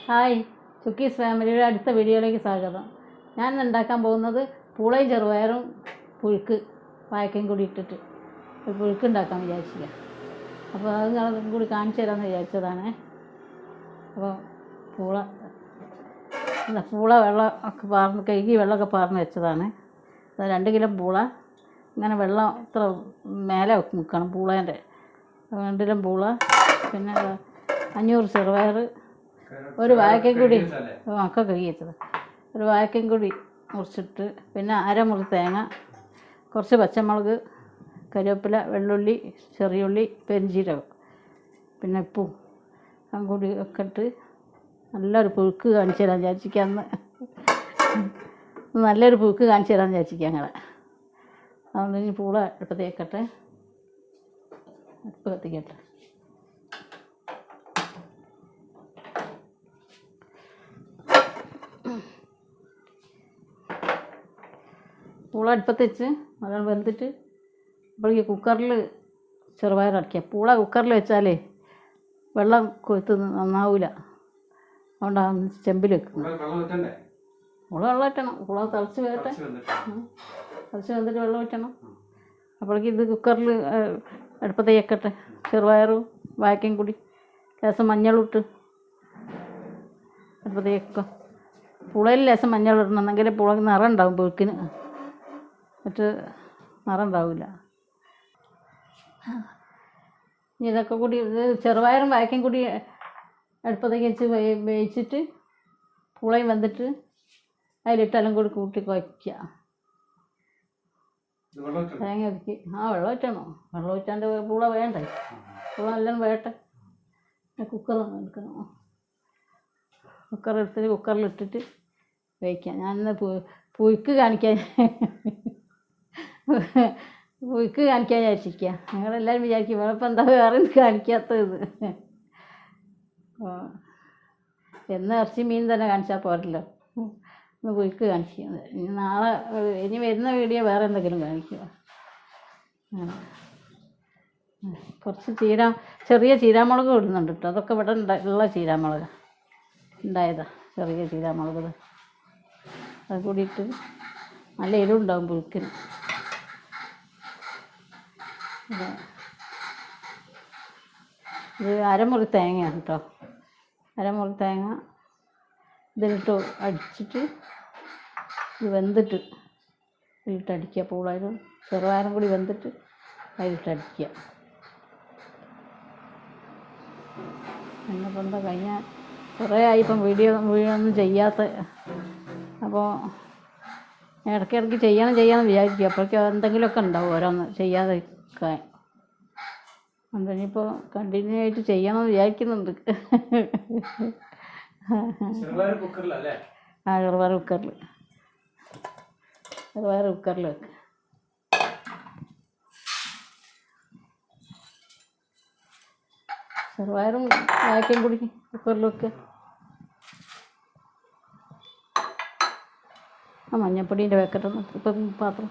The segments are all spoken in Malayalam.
ഹായ്, ചുക്കീസ് ഫാമിലിയുടെ അടുത്ത വീഡിയോയിലേക്ക് സ്വാഗതം. ഞാൻ ഉണ്ടാക്കാൻ പോകുന്നത് പൂളയും ചെറുപയറും പുഴുക്ക് വാഴക്കയും കൂടി ഇട്ടിട്ട് ഒരു പുഴുക്ക് ഉണ്ടാക്കാൻ വിചാരിച്ചില്ല. അപ്പോൾ അത് നിങ്ങളും കൂടി കാണിച്ചു തരാമെന്ന് വിചാരിച്ചതാണ്. അപ്പോൾ പൂള വെള്ളം ഒക്കെ പാർന്ന് കഴുകി വെള്ളമൊക്കെ പാർന്ന് വെച്ചതാണ്. 2 കിലോ പൂള ഇങ്ങനെ വെള്ളം ഇത്ര മേലെ നിൽക്കണം പൂളേൻ്റെ. 2 കിലോ പൂള, പിന്നെ 500 ചെറുപയർ, ഒരു വാഴക്കയും കൂടി ഒക്കെ കഴുകി വെച്ചത്, ഒരു വാഴക്കയും കൂടി മുറിച്ചിട്ട്, പിന്നെ അരമുറി തേങ്ങ, കുറച്ച് പച്ചമുളക്, കറിവേപ്പില, വെള്ളുള്ളി, ചെറിയുള്ളി, പെരിഞ്ചീരകം, പിന്നെ ഉപ്പും അതും കൂടി ഒക്കെ ഇട്ട് നല്ലൊരു പുഴുക്ക് കാണിച്ചു തരാൻ വിചാരിച്ചിരിക്കാന്ന്. നല്ലൊരു പുഴുക്ക് കാണിച്ചു തരാൻ വിചാരിച്ചിരിക്കുക ഞങ്ങളെ. അതുകൊണ്ട് ഇനി പൂള അടുപ്പത്ത് വെക്കട്ടെ, അടുപ്പ് കത്തിക്കട്ടെ. പൂള അടുപ്പത്ത് വെച്ച് നല്ലോണം വെന്തിട്ട് അപ്പോഴേക്ക് കുക്കറിൽ ചെറുപയർ അടയ്ക്കുക. പൂള കുക്കറിൽ വെച്ചാലേ വെള്ളം കൊഴുത്ത് നന്നാവില്ല, അതുകൊണ്ടാണ് ചെമ്പിൽ വെക്കും. പൂള വെള്ളം വറ്റണം, പൂള തിളച്ച് വേട്ടെ, തിളച്ച് വെന്തിട്ട് വെള്ളം വറ്റണം. അപ്പോഴേക്ക് ഇത് കുക്കറിൽ അടുപ്പത്ത് വെക്കട്ടെ. ചെറുപയറും വാഴക്കയും കൂടി ലേശം മഞ്ഞളിട്ട് അടുപ്പത്ത് വെക്കുക. പുളയിൽ ലേശം മഞ്ഞളിടണം, എന്നെങ്കിൽ പുളക്ക് നിറം ഉണ്ടാവും, പുഴുക്കിന് മറ്റ് നിറം ഉണ്ടാവില്ല. ഇതൊക്കെ കൂടി ഇത് ചെറുപയറും വാഴക്കയും കൂടി അടുപ്പത്തേക്ക് വെച്ച് വേവിച്ചിട്ട് പുളയും വെന്തിട്ട് അതിലിട്ടെല്ലാം കൂടി കൂട്ടി കുഴയ്ക്കുക. തേങ്ങ ഒതുക്കി വെള്ളം വറ്റണോ, വെള്ളം വറ്റാണ്ട് പൂള വേണ്ടേ, പൂള എല്ലാം വേട്ടെ. കുക്കറൊന്നും എടുക്കണം, കുക്കറെടുത്തിട്ട് കുക്കറിലിട്ടിട്ട് വേവിക്കാം. ഞാനിന്ന് പുഴുക്ക് കാണിക്കാൻ വിചാരിച്ചിരിക്കുക. ഞങ്ങളെല്ലാവരും വിചാരിക്കും ഇപ്പം എന്താ വേറെ കാണിക്കാത്തത്. എന്ന് ഇറച്ചി മീൻ തന്നെ കാണിച്ചാൽ പോരല്ലോ, ഒന്ന് പുഴുക്ക് കാണിക്കുന്നത്. ഇനി നാളെ ഇനി വരുന്ന വീഡിയോ വേറെ എന്തെങ്കിലും കാണിക്കുക. കുറച്ച് ചെറിയ ചീരാമുളക് ഇടുന്നുണ്ട് കേട്ടോ. അതൊക്കെ ഇവിടെ ഉള്ള ചീരാമുളക് ഉണ്ടായതാ, ചെറിയ ചീരാമുളക്. അത് കൂടിയിട്ട് നല്ല എരിവുണ്ടാവും പുഴുക്കിന്. ഇത് അരമുറി തേങ്ങയാണ് കേട്ടോ, അരമുറി തേങ്ങ ഇതിലിട്ട് അടിച്ചിട്ട് ഇത് വെന്തിട്ട് ഇതിലിട്ട് അടിക്കുക. പൂളയിലും ചെറുപയറും കൂടി വെന്തിട്ട് അതിലിട്ട് അടിക്കുക. എന്നിപ്പോൾ എന്താ കഴിഞ്ഞാൽ കുറേ ആയി ഇപ്പം വീഡിയോ ഒന്നും ചെയ്യാത്ത. അപ്പോൾ ഇടയ്ക്കിടയ്ക്ക് ചെയ്യണം വിചാരിക്കുക. അപ്പോഴേക്കും എന്തെങ്കിലുമൊക്കെ ഉണ്ടാവും ഓരോന്ന് ചെയ്യാതെ നിൽക്കാൻ. അതുകൊണ്ട് ഇനിയിപ്പോൾ കണ്ടിന്യൂ ആയിട്ട് ചെയ്യണമെന്ന് വിചാരിക്കുന്നുണ്ട്. ചെറുപയർ കുക്കറിൽ വെക്കുക. ചെറുപയറും വാഴക്കയും കൂടി കുക്കറിൽ വെക്കുക. മഞ്ഞപ്പൊടീൻ്റെ പാക്കറ്റ് ഇപ്പം പാത്രം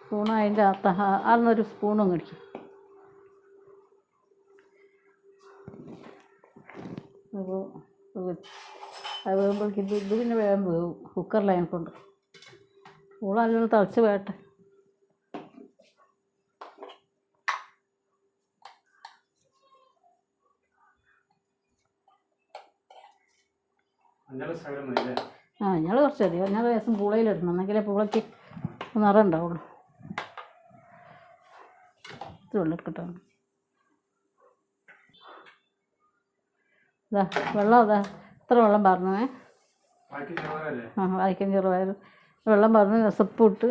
സ്പൂണ് അതിൻ്റെ അന്നൊരു സ്പൂണും കടിക്കും. അപ്പോൾ അത് വേകുമ്പോഴേക്കും ഇത് പിന്നെ വേഗം വേവും കുക്കറിലതിനെക്കൊണ്ട്. പൂള നല്ലോണം തിളച്ച് വേട്ടെ. മഞ്ഞൾ കുറച്ചധികം, മഞ്ഞൾ ദിവസം പൂളയിലിടണം, എന്നെങ്കിലേ പൂളയ്ക്ക് നിറം ഉണ്ടാവുള്ളൂ. ഇത് വെള്ളമെടുക്കട്ടോ. വെള്ളം ഇത്ര വെള്ളം പറഞ്ഞേ. വായിക്കാൻ ചെറുപയർ വെള്ളം പറഞ്ഞ് രസപ്പ് ഇട്ട്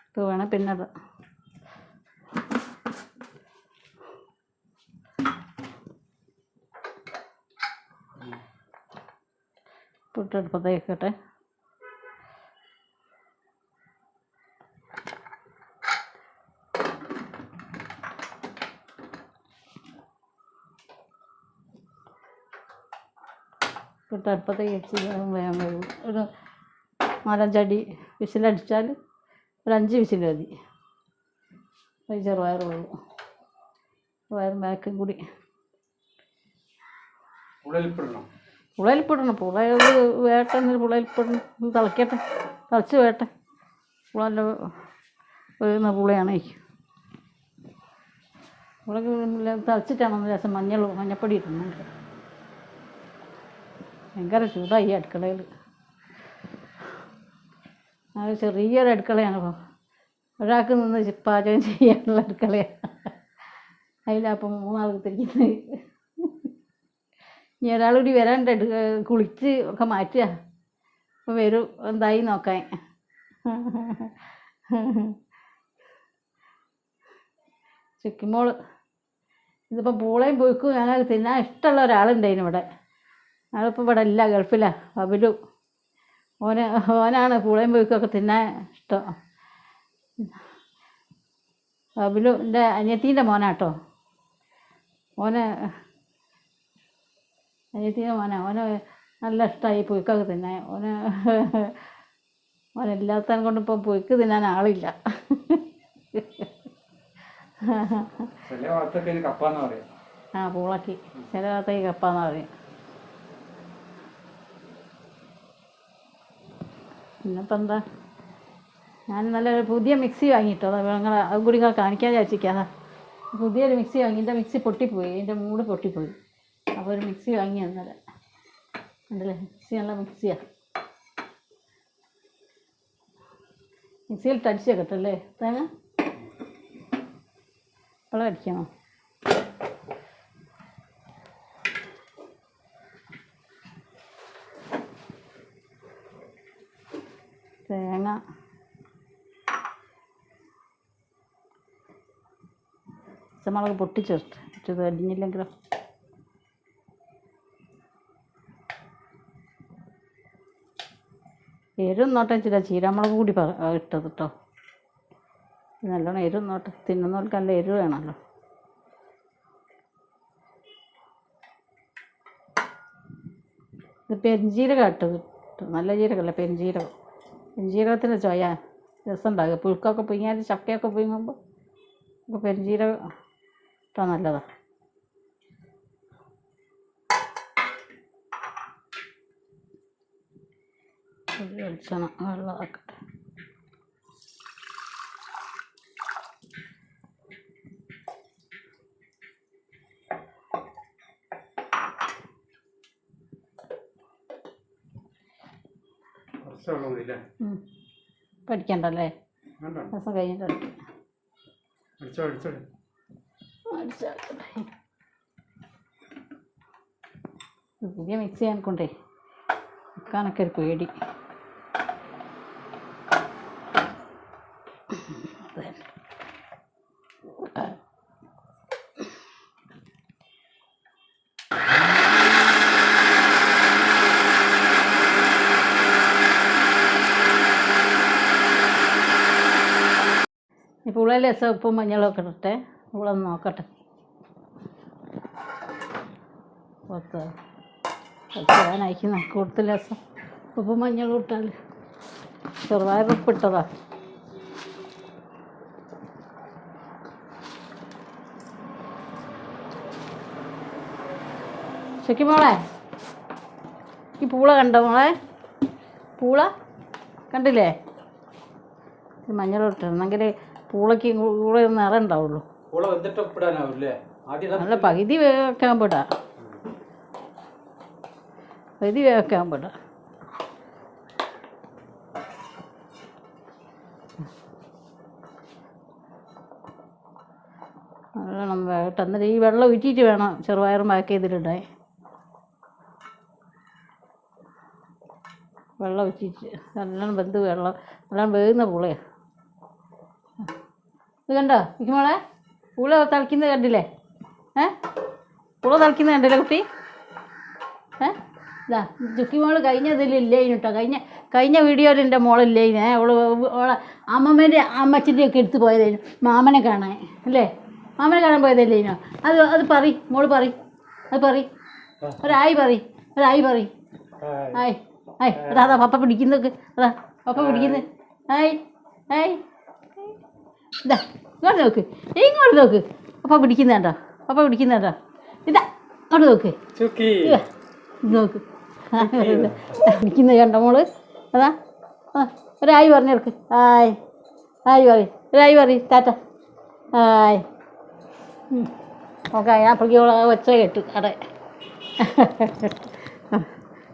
ഇപ്പോൾ വേണേൽ പിന്നെ ഇടാം. പുട്ടെടുപ്പത്തേക്ക് വെക്കട്ടെ. ഇട്ട് അടുപ്പത്തേക്ക് വെച്ച് വേഗം വേവും. ഒരു 4-5 അടി വിസിലടിച്ചാൽ ഒരു 5 വിസിൽ മതി. ചെറുപയർ വേവും. ചെറുപയറും ബാക്കും കൂടി പുളയിലിപ്പിടണം. പുളയിൽ വേട്ടെന്നൊരു പുളയിലിപ്പിടണം. തിളക്കട്ടെ, തിളച്ച് വേട്ടെ. പുളല്ല വേകുന്ന പുളയാണ്. പുള തിളച്ചിട്ടാണ് രസം. മഞ്ഞപ്പൊടി ഇടുന്നുണ്ട്. ഭയങ്കര ചൂടായി അടുക്കളയിൽ. അത് ചെറിയൊരു അടുക്കളയാണ്. ഒരാൾക്ക് നിന്ന് പാചകം ചെയ്യാനുള്ള അടുക്കളയാണ്. അതിലപ്പം 3 ആൾക്ക് തിരിക്കുന്നത്. ഇനി ഒരാൾ കൂടി വരാണ്ട് കുളിച്ച് ഒക്കെ മാറ്റുക. അപ്പോൾ വരും എന്തായി നോക്കാൻ. ചുക്കിമോള് ഇതിപ്പോൾ പൂളയും പൊയ്ക്കും ഞങ്ങൾക്ക് തിന്നാൻ ഇഷ്ടമുള്ള ഒരാളുണ്ടായിരുന്നു ഇവിടെ. അയാളിപ്പോൾ ഇവിടെ ഇല്ല, ഗൾഫിലാണ്. ബബിലു ഓനാണ് പൂളയും പൊയ്ക്കൊക്കെ തിന്നാൻ ഇഷ്ടം. ബബിലു എൻ്റെ അനിയത്തീൻ്റെ മോനാട്ടോ. അനിയത്തീൻ്റെ മോന് നല്ല ഇഷ്ടമായി പൊയ്ക്കൊക്കെ തിന്നാൻ. ഓനില്ലാത്തത് കൊണ്ട് ഇപ്പം പൊയ്ക്ക് തിന്നാൻ ആളില്ല. ആ പൂളക്കി ചില ഭാഗത്തേക്ക് കപ്പാന്നാ പറയും. പിന്നിപ്പോൾ എന്താ, ഞാൻ നല്ലൊരു പുതിയ മിക്സി വാങ്ങിയിട്ടോ. അതും കൂടി നിങ്ങൾ കാണിക്കാൻ വിചാരിച്ചിരിക്കാതാ. പുതിയൊരു മിക്സി വാങ്ങി. എൻ്റെ മിക്സി പൊട്ടിപ്പോയി, എൻ്റെ മൂട് പൊട്ടിപ്പോയി. അപ്പോൾ ഒരു മിക്സി വാങ്ങി അന്നേരം ഉണ്ടല്ലേ. മിക്സി നല്ല മിക്സിയാണ്. മിക്സിയിൽ അടിച്ച് കേട്ടല്ലേ തേങ്ങ. വെള്ളം അടിക്കണോ? തേങ്ങ പച്ചമുളക് പൊട്ടിച്ചേർത്ത് ഇത് അടിഞ്ഞില്ലെങ്കിലോ. എരും നോട്ടം ചില ചീരാമുളക് കൂടി ഇട്ടത് കേട്ടോ. നല്ലോണം എരും നോട്ടെ. തിന്നുന്നവർക്ക് നല്ല എരിവ് വേണമല്ലോ. ഇത് പെരുംജീരകം ഇട്ടത്. നല്ല ജീരകമല്ല, പെരുംജീരകം. പെരുംജീരകത്തിൻ്റെ ചൊയ രസം ഉണ്ടാകുക. പുഴുക്കൊക്കെ പുഴുങ്ങിയാൽ ചക്കയൊക്കെ പുഴുങ്ങുമ്പോൾ ഇപ്പോൾ പെരുംജീരകം ഇട്ടാൽ നല്ലതാണ്. വെളിച്ചെണ്ണ വെള്ളമാക്കട്ടെ. പഠിക്കണ്ടല്ലേ, രസം കഴിഞ്ഞിട്ട് പുതിയ മിക്സ് ചെയ്യാൻ കൊണ്ടേ വെക്കാനൊക്കെ ഒരു പേടി. ഈ പുളയിൽ രസം ഉപ്പും മഞ്ഞളൊക്കെ ഇട്ടിട്ടെ പുളൊന്ന് നോക്കട്ടെ. വെക്കാനയക്കുന്ന കൂടുതൽ രസം ഉപ്പും മഞ്ഞളും ഇട്ടാൽ. ചെറുപയർ ഉപ്പിട്ടതാ. ശരിക്കും മോളെ ഈ പൂള കണ്ടോ മോളെ? പൂള കണ്ടില്ലേ? മഞ്ഞളിട്ടെന്നെങ്കിൽ പൂളയ്ക്ക് കൂടെ നിറം ഉണ്ടാവുള്ളൂ. നല്ല പകുതി വേക്കാൻ പെടാ. പകുതി വേക്കാൻ പെടാ. നല്ലോണം വേകട്ടെ. എന്നിട്ട് ഈ വെള്ളം ഊറ്റിയിട്ട് വേണം ചെറുപയറും ബാക്കി ഇതിലിടാൻ. വെള്ളം ഊറ്റിയിട്ട് നല്ലോണം വെന്ത് നല്ലോണം വേകുന്ന പൂളയാണ്. ഇത് കണ്ടോ ഇക്കുമോളെ? പൂള തിളയ്ക്കുന്നത് കണ്ടില്ലേ? പൂള തിളയ്ക്കുന്നത് കണ്ടില്ലേ കുട്ടി? ഇതാ ചുക്കിമോള് കഴിഞ്ഞതിലില്ലേനു കേട്ടോ. കഴിഞ്ഞ വീഡിയോയിൽ എൻ്റെ മോളില്ലേനെ. ഓളെ അമ്മമ്മേൻ്റെ അമ്മച്ചിൻ്റെ ഒക്കെ എടുത്ത് പോയതേനു മാമനെ കാണാൻ അല്ലേ? മാമനെ കാണാൻ പോയതല്ലേനോ? അത് മോള് അത് ഒരായി പറ ഹായ് ഹായ് അതാ അതാ പപ്പ പിടിക്കുന്നൊക്കെ അതാ പപ്പ പിടിക്കുന്നു ഹായ് ഹായ് ഇതാ ഇങ്ങോട്ട് നോക്ക് ഇങ്ങോട്ട് നോക്ക് പപ്പ പിടിക്കുന്നുണ്ടോ പപ്പ പിടിക്കുന്നുണ്ടോ ഇതാ ഇങ്ങോട്ട് നോക്ക് ഇത് നോക്ക് പിടിക്കുന്നത് കണ്ടോ മോള് അതാ ഒരായി പറഞ്ഞെടുക്ക് ഹായ് ഹായ് പറയും ഒരായി പറയും ടാറ്റ ഹായ് ഓക്കെ ഞാൻ അപ്പോഴേക്കും ഒച്ച കേട്ടു അതെ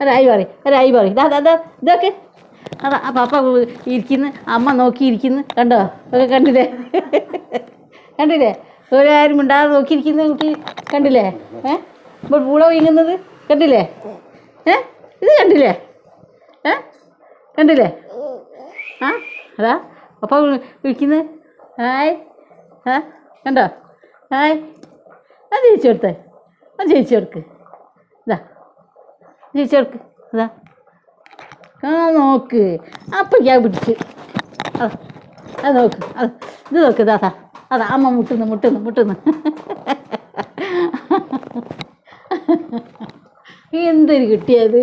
ഒരായി പറയും ഇതൊക്കെ അതാ ആ പപ്പ ഇരിക്കുന്നു അമ്മ നോക്കിയിരിക്കുന്നു കണ്ടോ ഒക്കെ കണ്ടില്ലേ കണ്ടില്ലേ ഒരാരും മിണ്ടാതെ നോക്കിയിരിക്കുന്ന കുട്ടി കണ്ടില്ലേ ഇപ്പോൾ പൂള വീങ്ങുന്നത് കണ്ടില്ലേ ഇത് കണ്ടില്ലേ കണ്ടില്ലേ ആ അതാ പപ്പ വിളിക്കുന്നത് ഹായ് കണ്ടോ ഹായ് അത് ചേച്ചി കൊടുത്തേ അത് ചേച്ചി കൊടുക്ക് ഇതാ ചേച്ചി കൊടുക്ക് അതാ നോക്ക് അപ്പം ഞാൻ പിടിച്ച് അത് നോക്ക് ഇത് നോക്ക് അതാ അതാ അമ്മ മുട്ടുന്നു എന്തൊരു കിട്ടിയത്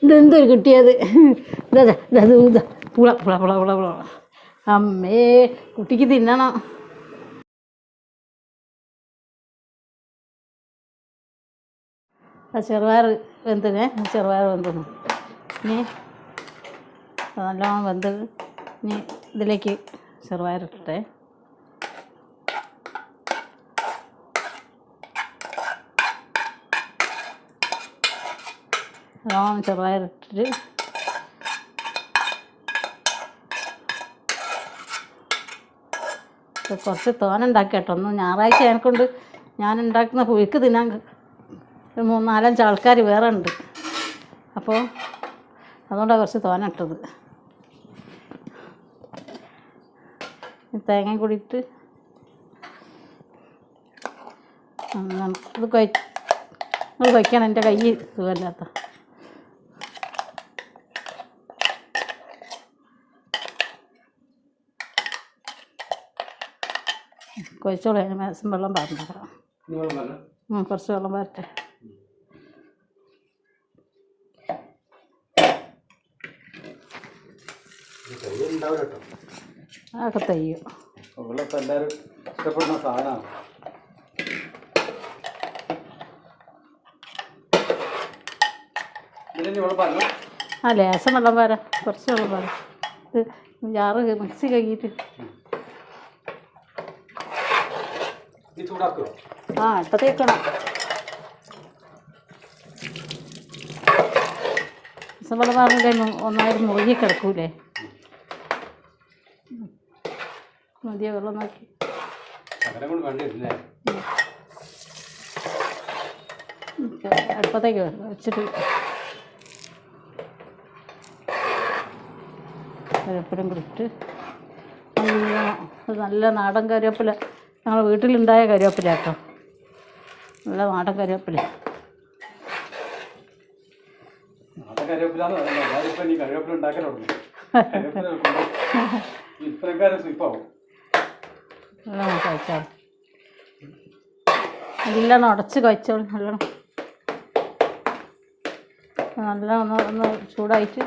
ഇതെന്തൊരു കിട്ടിയത് ഇതാ പുള പുള പുള പുള പുള അമ്മേ കുട്ടിക്ക് തിന്നണം ചെറുപയർ ചെറുപയർ വെന്തിന് ഇനി നല്ലോണം വെന്ത് ഇനി ഇതിലേക്ക് ചെറുപയർ ഇട്ടിട്ടേ നല്ലോണം ചെറുപയർ ഇട്ടിട്ട് കുറച്ച് തോനുണ്ടാക്കി കേട്ടോ ഒന്ന് ഞായറാഴ്ച എന്നെക്കൊണ്ട് ഞാൻ ഉണ്ടാക്കുന്ന പുഴുക്ക് തിന്നാൻ 3-4 ആൾക്കാർ വേറെ ഉണ്ട് അപ്പോൾ അതുകൊണ്ടാണ് കുറച്ച് തോന ഇട്ടത് തേങ്ങയും കൂടിയിട്ട് ഇത് കൊയ്ക്കണം എൻ്റെ കൈ സുഖമില്ലാത്ത കൊഴിച്ചോളൂ അതിന് മേസം വെള്ളം പാർന്നേക്കാം കുറച്ച് വെള്ളം പാരട്ടെ അതൊക്കെ തയ്യും എല്ലാവരും ഇഷ്ടപ്പെടുന്ന സാധനമാണ് ആ ലേശം വെള്ളം പാരാ കുറച്ച് വെള്ളം പാരാ ഇത് ജാറ് മിക്സി കഴുകിയിട്ട് ആ ഇപ്പത്തേക്കണം വെള്ളം പാറില്ലേ ഒന്നായിട്ട് മുറുകി കിടക്കൂലേ മതിയോ വെള്ളം നോക്കി അടുപ്പത്തേക്ക് വെച്ചിട്ട് കറിവേപ്പിലും കൂടിയിട്ട് നല്ല നാടൻ കറിവേപ്പില ഞങ്ങൾ വീട്ടിലുണ്ടായ കറിവേപ്പില കേട്ടോ നല്ല നാടൻ കറിവേപ്പില നല്ലോണം കഴിച്ചാൽ നല്ലോണം ഉടച്ച് കഴിച്ചോളൂ നല്ലോണം ഒന്ന് ചൂടായിട്ട്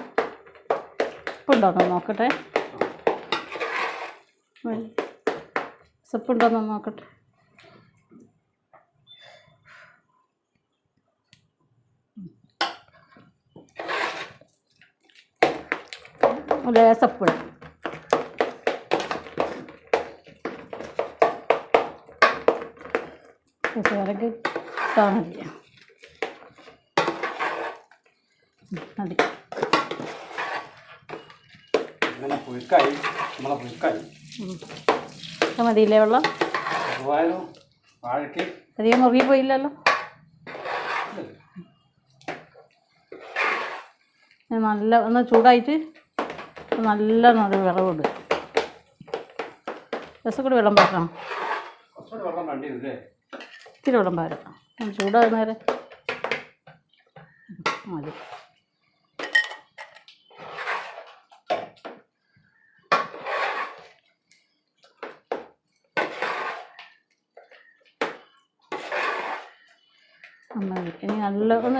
ഉപ്പുണ്ടോന്ന് നോക്കട്ടെ ഉപ്പുണ്ടോന്ന് നോക്കട്ടെ ലേസപ്പുഴ വിറക് ഇട്ടാൽ മതി മതി മതിയില്ലേ വെള്ളം അധികം മുറുകി പോയില്ലല്ലോ നല്ല ഒന്ന് ചൂടായിട്ട് നല്ല വിറവുണ്ട് രസം കൂടി വെള്ളം പാരണം ഇത്തിരി വെള്ളം പാരാം ചൂടാകുന്നവരെ മതി നന്നായി ഇനി നല്ല ഒന്ന്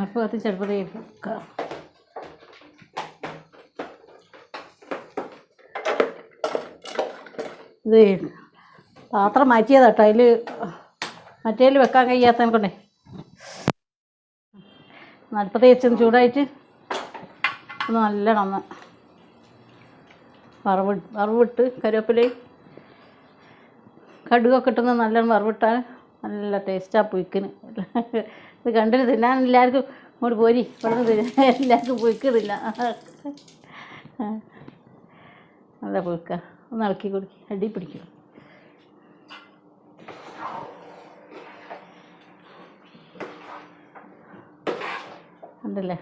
ഇപ്പോൾ കത്തിച്ചെടുപ്പതേ വെക്കുക. ഇത് പാത്രം മാറ്റിയതാട്ടോ, അതിൽ മറ്റേതിൽ വെക്കാൻ കഴിയാത്തതിനെ കൊണ്ടേ അടുപ്പത്ത് വെച്ചൊന്ന് ചൂടായിട്ട് ഒന്ന് നല്ലോണം ഒന്ന് വറവിട്ട് കറിവേപ്പിലയും കടുകൊക്കെ ഇട്ടുന്ന നല്ലോണം വറവിട്ടാൽ നല്ല ടേസ്റ്റാണ് പുയ്ക്കിന്. ഇത് കണ്ടിട്ട് തിന്നാൻ എല്ലാവർക്കും ഇങ്ങോട്ട് പോരി ഇവിടുന്ന് തിന്നാൻ എല്ലാവർക്കും പുയ്ക്കുന്നില്ല. നല്ല പുയ്ക്ക ഒന്ന് ഇളക്കി കൊടുക്കി അടി പിടിക്കും. ഉണ്ടല്ലേ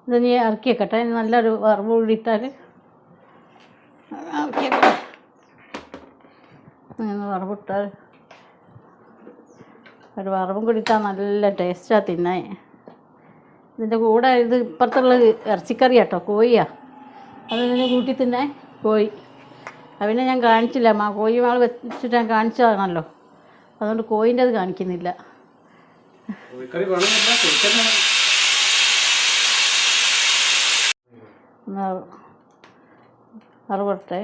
ഇതിനി ഇറക്കി വെക്കട്ടെ. നല്ലൊരു വറവ് കൂടി ഇട്ടാൽ ഇറക്കി വെക്കട്ടെ. അങ്ങനെ വറവിട്ടാൽ ഒരു വറവും കൂടി ഇട്ടാൽ നല്ല ടേസ്റ്റാണ് തിന്നാൻ. ഇതിൻ്റെ കൂടെ ഇത് ഇപ്പുറത്തുള്ള ഇറച്ചിക്കറി കേട്ടോ, കോഴിയാണ്. അത് ഇതിനെ കൂട്ടി തിന്നാൻ കോഴി. അതിനെ ഞാൻ കാണിച്ചില്ല, കോഴി മാൾ വെച്ചിട്ട് ഞാൻ കാണിച്ചതാണല്ലോ, അതുകൊണ്ട് കോഴിൻ്റെ അത് കാണിക്കുന്നില്ല. വറവിട്ടെ.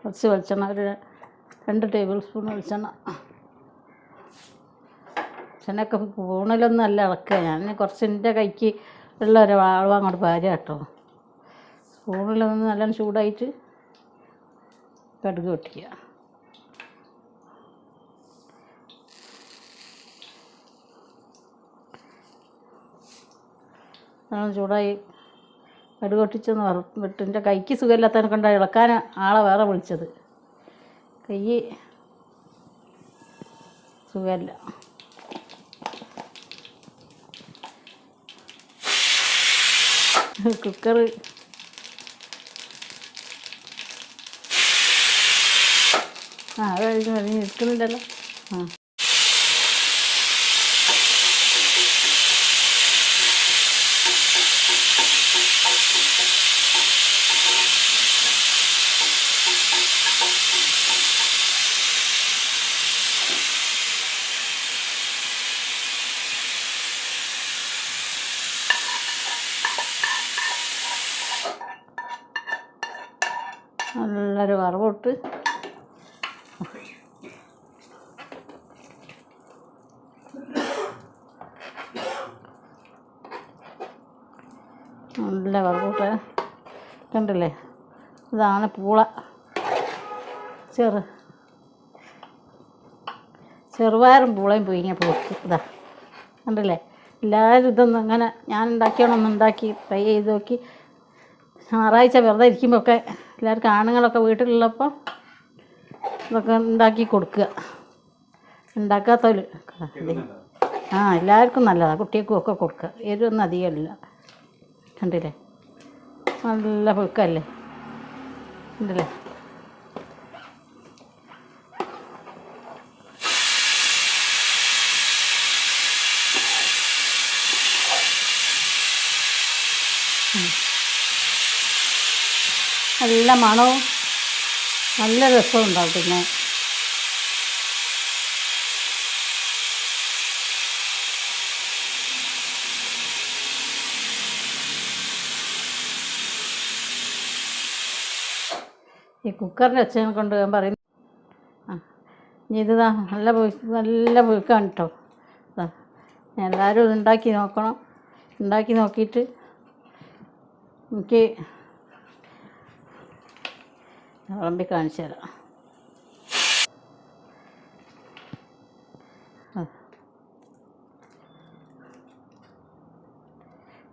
കുറച്ച് വെളിച്ചെണ്ണ, ഒരു 2 ടേബിൾ സ്പൂൺ വെളിച്ചെണ്ണ. വെളിച്ചെണ്ണയൊക്കെ സ്പൂണിലൊന്നും അല്ല ഇളക്കുക. ഞാൻ കുറച്ച് എൻ്റെ കൈക്ക് ഉള്ള ഒരു അളവ് അങ്ങോട്ട് പാരുക കേട്ടോ. സ്പൂണിലൊന്ന് നല്ലോണം ചൂടായിട്ട് കടുക് പൊട്ടിക്കുക. നല്ലോണം ചൂടായി കടുക് പൊട്ടിച്ചൊന്ന് വറുത്തിട്ട് എൻ്റെ കൈക്ക് സുഖമില്ലാത്തതിനെ കൊണ്ട് ഇളക്കാൻ ആളെ വേറെ വിളിച്ചത്. കൈ സുഖമില്ല. കുക്കർ അത് കഴിഞ്ഞ് നിൽക്കുന്നില്ലല്ലോ. നല്ലൊരു വറവിട്ട് നല്ല വറവിട്ട് കണ്ടില്ലേ. ഇതാണ് പൂള. ചെറുപയറും പൂളയും പൊയിങ്ങ പോക്ക് ഇതാ കണ്ടില്ലേ. എല്ലാവരും ഇതൊന്നും അങ്ങനെ ഞാൻ ഉണ്ടാക്കിയോണൊന്ന് ഉണ്ടാക്കി ട്രൈ ചെയ്ത് നോക്കി. ഞായറാഴ്ച വെറുതെ ഇരിക്കുമ്പോഴൊക്കെ എല്ലാവർക്കും ആണുങ്ങളൊക്കെ വീട്ടിലുള്ളപ്പോൾ ഇതൊക്കെ ഉണ്ടാക്കി കൊടുക്കുക. ഉണ്ടാക്കാത്തവർ എല്ലാവർക്കും നല്ലതാണ്, കുട്ടികൾക്കും ഒക്കെ കൊടുക്കുക. എരിവൊന്നും അധികമില്ല. കണ്ടില്ലേ നല്ല പുഴുക്കല്ലേ. കണ്ടില്ലേ നല്ല മണവും നല്ല രസവും ഉണ്ടാവും. പിന്നെ ഈ കുക്കറിൻ്റെ ഒച്ചനെ കൊണ്ട് ഞാൻ പറയും. ഇനി ഇത് നല്ല പുഴുക്കാണ് കേട്ടോ. എല്ലാവരും ഇത് ഉണ്ടാക്കി നോക്കണം. ഉണ്ടാക്കി നോക്കിയിട്ട് എനിക്ക് വിളമ്പി കാണിച്ചു തരാം.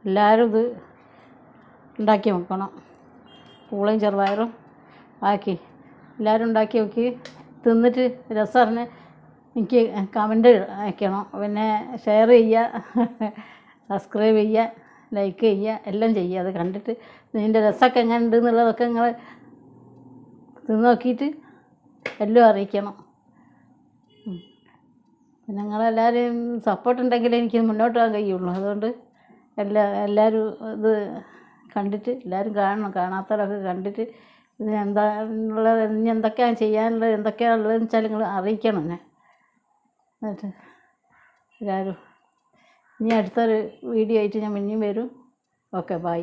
എല്ലാവരും ഇത് ഉണ്ടാക്കി നോക്കണം. പൂളയും ചെറുപയറും ആക്കി എല്ലാവരും ഉണ്ടാക്കി നോക്കി തിന്നിട്ട് രസം അറിഞ്ഞ് എനിക്ക് കമൻറ്റ് അയക്കണം. പിന്നെ ഷെയർ ചെയ്യുക, സബ്സ്ക്രൈബ് ചെയ്യുക. ലൈക്ക് ചെയ്യുക, എല്ലാം ചെയ്യുക. അത് കണ്ടിട്ട് ഇതിൻ്റെ രസമൊക്കെ എങ്ങനെ ഉണ്ട് എന്നുള്ളതൊക്കെ നിങ്ങൾ തിന്ന് നോക്കിയിട്ട് എല്ലാം അറിയിക്കണം. പിന്നെ നിങ്ങളെല്ലാവരും സപ്പോർട്ട് ഉണ്ടെങ്കിലേ എനിക്ക് മുന്നോട്ട് പോകാൻ കഴിയുള്ളൂ. അതുകൊണ്ട് എല്ലാവരും ഇത് കണ്ടിട്ട് എല്ലാവരും കാണണം. കാണാത്തവരൊക്കെ കണ്ടിട്ട് ഇതിനെന്താണുള്ളത്, ഇനി എന്തൊക്കെയാണ് ചെയ്യാനുള്ളത്, എന്തൊക്കെയാണുള്ളതെന്ന് വെച്ചാൽ നിങ്ങൾ അറിയിക്കണം എന്നെ. എന്നിട്ട് എല്ലാവരും ഇനി അടുത്തൊരു വീഡിയോ ആയിട്ട് ഞാൻ പിന്നെയും വരും. Okay, by.